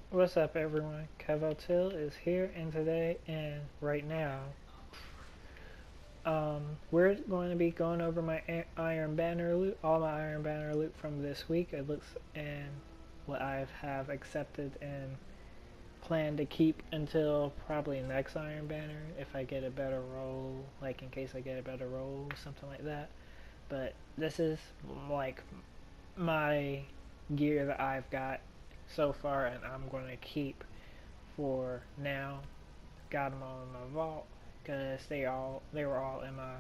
What's up, everyone? Kevotil is here, and today and right now, we're going to be going over my Iron Banner loot, all my Iron Banner loot from this week. It looks and what I have accepted and plan to keep until probably next Iron Banner if I get a better roll, like in case I get a better roll, something like that. But this is like my gear that I've got so far, and I'm going to keep for now. Got them all in my vault because they were all in my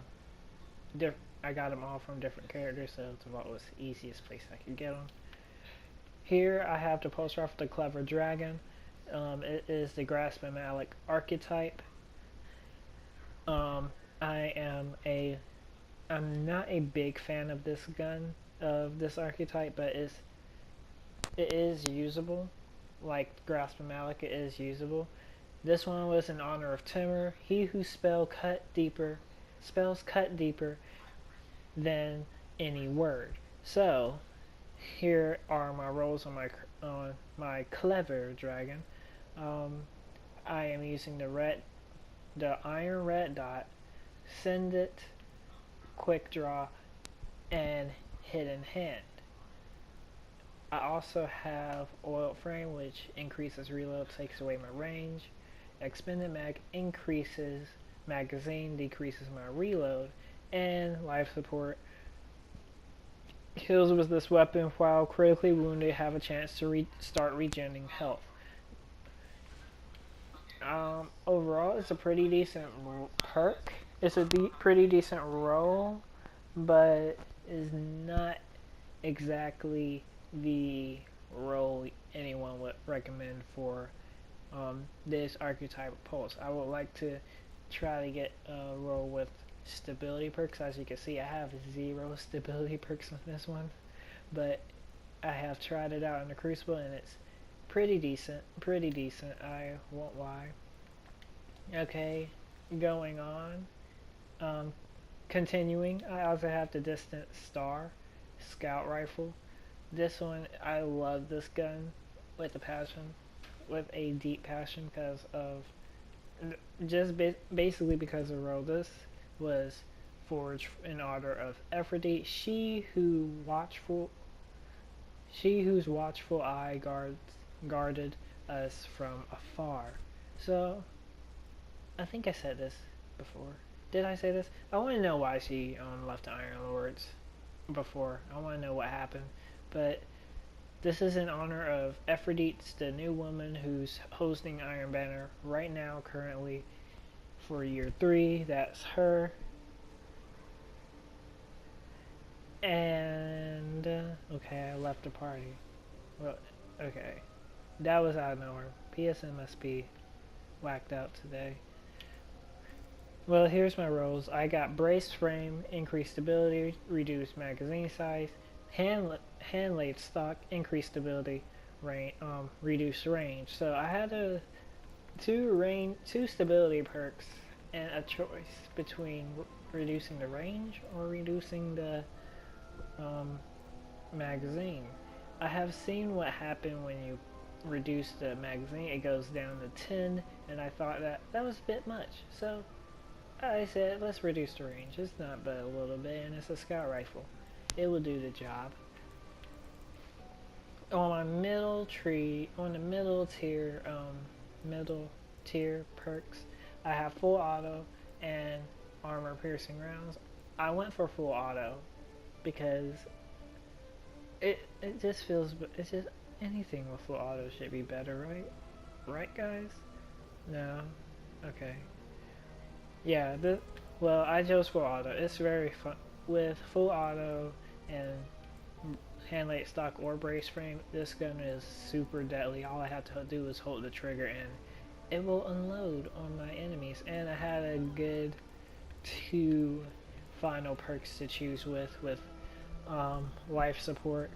I got them all from different characters, so the vault was the easiest place I could get them. Here I have the poster off the Clever Dragon. It is the Grasping Malik archetype. Um, I am a I'm not a big fan of this gun of this archetype, but it is usable. Like Grasping Malik, it is usable. This one was in honor of Timur. He who spells cut deeper than any word. So here are my rolls on my clever dragon. Um, I am using the iron red dot, send it, quick draw, and hidden hand. I also have oiled frame, which increases reload, takes away my range. Expended mag increases magazine, decreases my reload, and life support kills with this weapon while critically wounded have a chance to start regenerating health. Overall, it's a pretty decent perk. It's a pretty decent roll, but is not exactly the role anyone would recommend for this archetype pulse. I would like to try to get a roll with stability perks. As you can see, I have 0 stability perks on this one, but I have tried it out in the Crucible and it's pretty decent. Pretty decent, I won't lie. Okay, going on. Um, Continuing, I also have the Distant Star Scout Rifle. This one, I love this gun with a passion, with a deep passion because of just basically because of Rhodas was forged in honor of Aphrodite, she whose watchful eye guarded us from afar. So I think I said this before. Did I say this? I want to know why she left the Iron Lords before. I want to know what happened, but this is in honor of Aphrodite, the new woman who's hosting Iron Banner right now, currently for year 3. That's her. And okay, I left the party. Well, okay, that was out of nowhere. PSN must be whacked out today. Well, here's my rolls. I got braced frame, increased stability, reduced magazine size, hand laid stock, increased stability, reduced range. So I had two stability perks and a choice between reducing the range or reducing the um, magazine. I have seen what happened when you reduce the magazine. It goes down to 10, and I thought that was a bit much. So I said, let's reduce the range. It's not but a little bit, and it's a scout rifle. It will do the job. On the middle tier perks, I have full auto and armor piercing rounds. I went for full auto because it just feels, it's just anything with full auto should be better, right? Right, guys? No? Okay. Yeah, well, I chose full auto. It's very fun. With full auto and hand laid stock or brace frame, this gun is super deadly. All I have to do is hold the trigger and it will unload on my enemies. And I had a good 2 final perks to choose with life support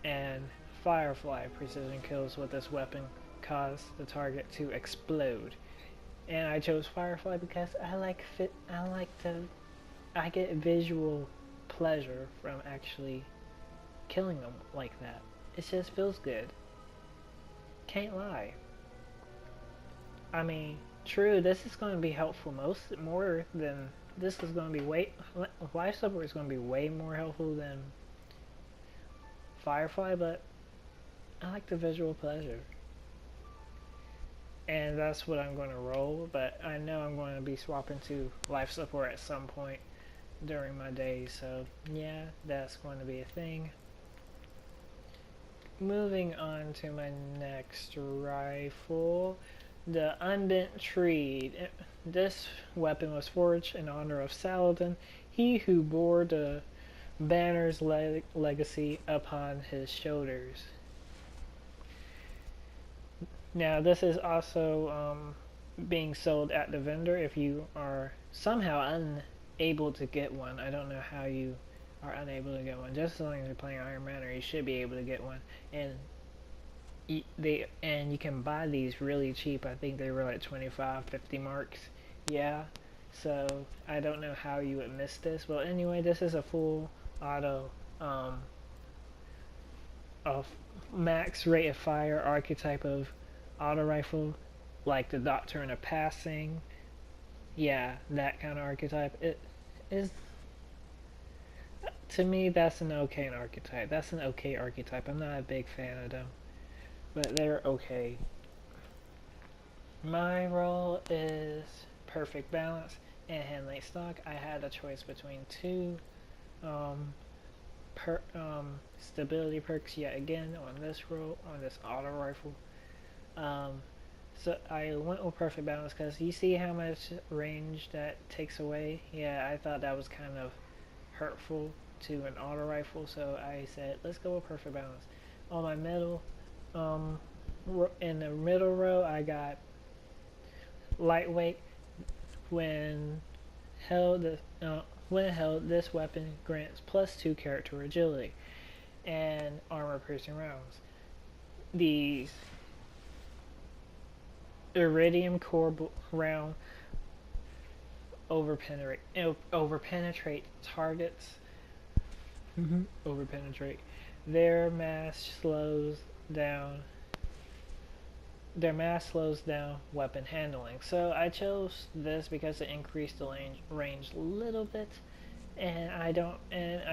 and Firefly precision kills with this weapon cause the target to explode. And I chose Firefly because I get visual pleasure from actually killing them like that. It just feels good. Can't lie. I mean, true, this is going to be helpful more than, this is going to be life support is going to be way more helpful than Firefly, but I like the visual pleasure. And that's what I'm going to roll, but I know I'm going to be swapping to life support at some point during my day, so yeah, that's going to be a thing. Moving on to my next rifle, the Unbent Tree. This weapon was forged in honor of Saladin, he who bore the banner's legacy upon his shoulders. Now, this is also being sold at the vendor if you are somehow unable to get one. I don't know how you are unable to get one. Just as long as you're playing Iron Manor, you should be able to get one. And you can buy these really cheap. I think they were like 25, 50 marks. Yeah. So I don't know how you would miss this. Well, anyway, this is a full auto of max rate of fire archetype of auto rifle, like the Doctrine of Passing. Yeah, that kind of archetype. It is, to me, that's an okay archetype. That's an okay archetype. I'm not a big fan of them, but they're okay. My roll is Perfect Balance and Handling Stock. I had a choice between two stability perks yet again on this roll, on this auto rifle. So I went with Perfect Balance because you see how much range that takes away. Yeah, I thought that was kind of hurtful to an auto rifle, so I said let's go with Perfect Balance. On my middle, in the middle row, I got Lightweight. When held, this weapon grants +2 character agility and armor-piercing rounds. These Iridium core round overpenetrate targets. Overpenetrate. Their mass slows down weapon handling. So I chose this because it increased the range a little bit, and I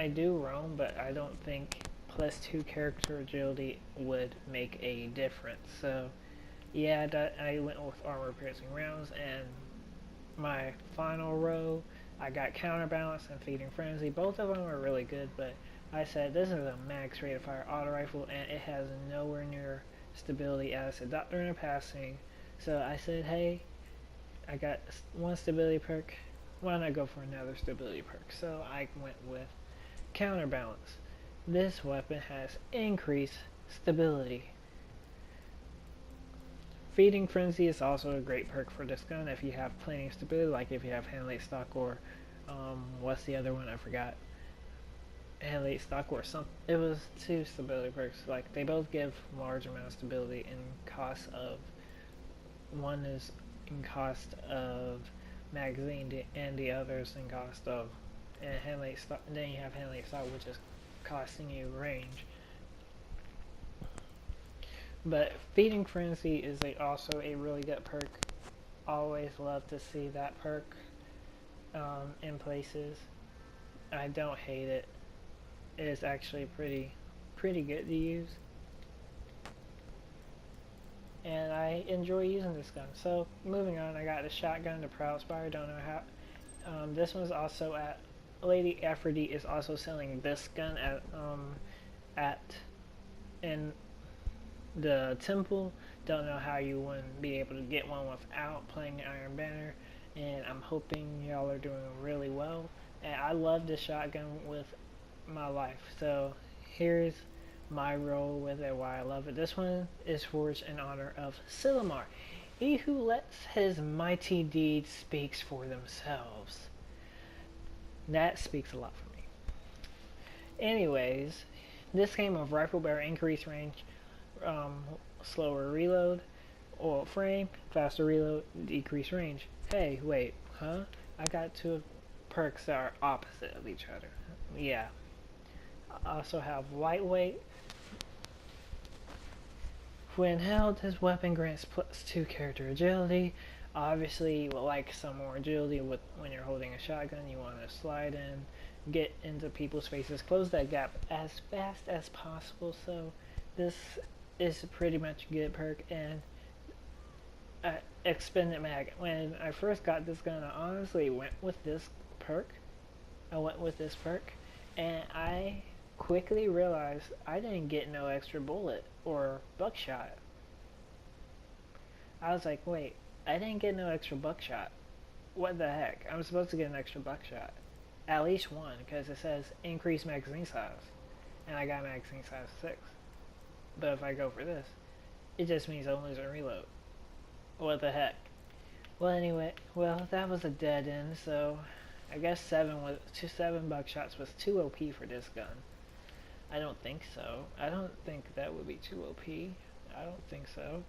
do roam, but I don't think +2 character agility would make a difference. So yeah, I went with armor piercing rounds. And my final row, I got Counterbalance and Feeding Frenzy. Both of them are really good, but I said this is a max rate of fire auto rifle, and it has nowhere near stability as a Doctrine of Passing. So I said, hey, I got one stability perk, why not go for another stability perk? So I went with Counterbalance. This weapon has increased stability. Feeding Frenzy is also a great perk for this gun if you have plenty of stability, like if you have hand late stock or what's the other one? I forgot. Hand late stock or something. It was 2 stability perks. Like they both give large amount of stability in cost of, one is in cost of magazine and the other is in cost of hand late stock. And then you have hand late stock, which is costing you range. But Feeding Frenzy is also a really good perk. Always love to see that perk in places. I don't hate it. It is actually pretty good to use. And I enjoy using this gun. So moving on, I got the shotgun, the Proudspire. Don't know how. This one's also at, Lady Aphrodite is also selling this gun in the temple. Don't know how you wouldn't be able to get one without playing Iron Banner, and I'm hoping y'all are doing really well. And I love this shotgun with my life, so here's my role with it, why I love it. This one is forged in honor of Silumar, he who lets his mighty deeds speaks for themselves. That speaks a lot for me. Anyways, this game of rifle bearer, increased range, slower reload, oil frame, faster reload, decreased range. Hey, wait, huh? I got 2 perks that are opposite of each other. Yeah. I also have lightweight, When held, this weapon grants +2 character agility. Obviously, you would like some more agility when you're holding a shotgun. You want to slide in, get into people's faces, close that gap as fast as possible. So this is a pretty much good perk. And expended mag. When I first got this gun, I honestly went with this perk. And I quickly realized I didn't get no extra bullet or buckshot. I was like, wait, I didn't get no extra buckshot. What the heck? I'm supposed to get an extra buckshot. At least one, because it says increase magazine size. And I got magazine size 6. But if I go for this, it just means I'm losing reload. What the heck? Well, anyway, that was a dead end, so I guess 7 buckshots was too OP for this gun. I don't think so. I don't think that would be too OP. I don't think so.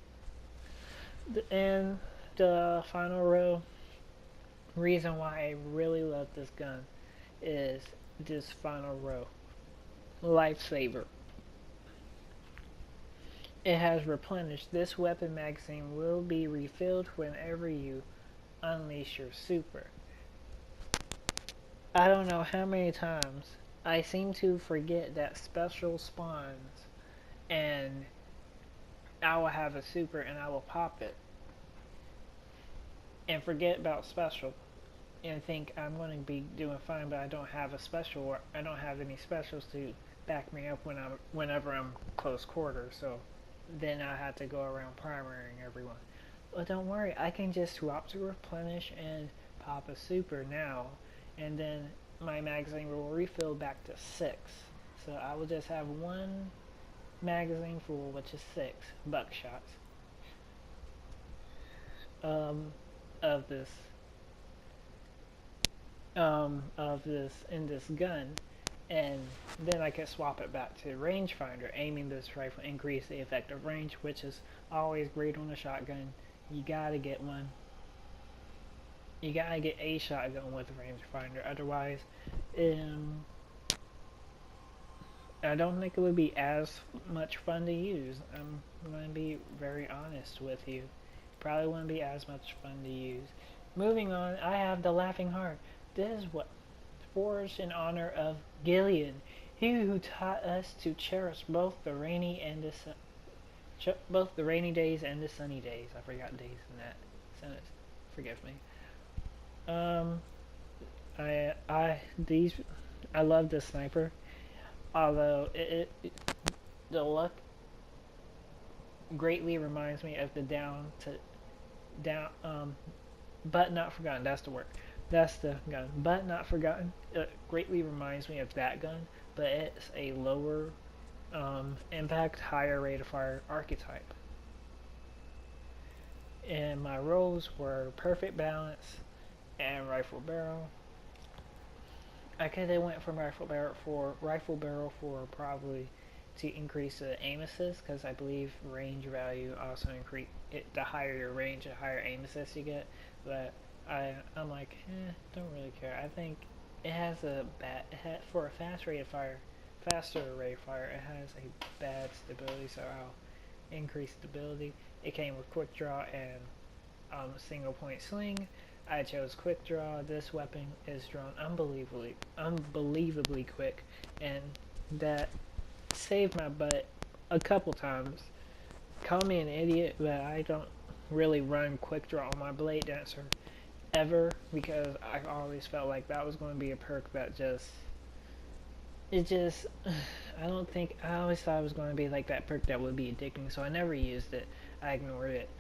And the final row, reason why I really love this gun is this final row. Lifesaver. It has replenished. This weapon magazine will be refilled whenever you unleash your super. I don't know how many times I seem to forget that special spawns and I will have a super and I will pop it and forget about special and think I'm going to be doing fine, but I don't have a special, or I don't have any specials to back me up whenever I'm close quarters. So then I have to go around primarying everyone. But don't worry, I can just swap to replenish and pop a super now, and then my magazine will refill back to 6. So I will just have one magazine full, which is 6 buckshots of this in this gun, and then I can swap it back to rangefinder. Aiming this rifle increase the effective range, which is always great on a shotgun. You gotta get one. You gotta get a shotgun with a rangefinder, otherwise I don't think it would be as much fun to use. I'm going to be very honest with you. Probably wouldn't be as much fun to use. Moving on, I have the Laughing Heart. This is what forged in honor of Gillian, he who taught us to cherish both the rainy days and the sunny days. I forgot days in that sentence. Forgive me. I love this sniper. Although the luck greatly reminds me of the but not forgotten. That's the word. That's the gun. But not forgotten. It greatly reminds me of that gun, but it's a lower impact, higher rate of fire archetype. And my rolls were perfect balance and rifle barrel. I could have went from rifle barrel for probably to increase the aim assist, because I believe range value also increase it. The higher your range, the higher aim assist you get. But I'm like, don't really care. I think it has for a faster rate of fire, it has a bad stability, so I'll increase stability. It came with quick draw and single point sling. I chose quick draw. This weapon is drawn unbelievably quick, and that saved my butt a couple times. Call me an idiot, but I don't really run quick draw on my Blade Dancer ever, because I always felt like that was going to be a perk that I always thought it was going to be like that perk that would be addicting, so I never used it. I ignored it.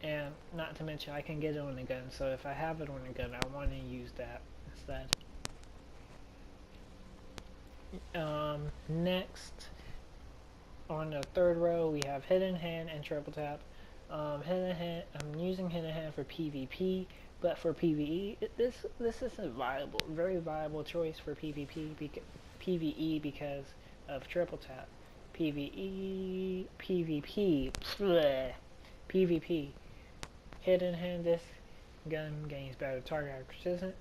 And not to mention, I can get it on the gun, so if I have it on the gun, I want to use that instead. Next, on the third row, we have Hidden Hand and Triple Tap. Hidden Hand, I'm using Hidden Hand for PvP, but for PvE, this is a very viable choice for PvE because of Triple Tap. PvP. Hidden Hand, this gun gains better target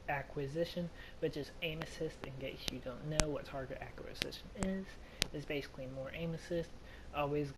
acquisition, which is aim assist. In case you don't know what target acquisition is, it's basically more aim assist. always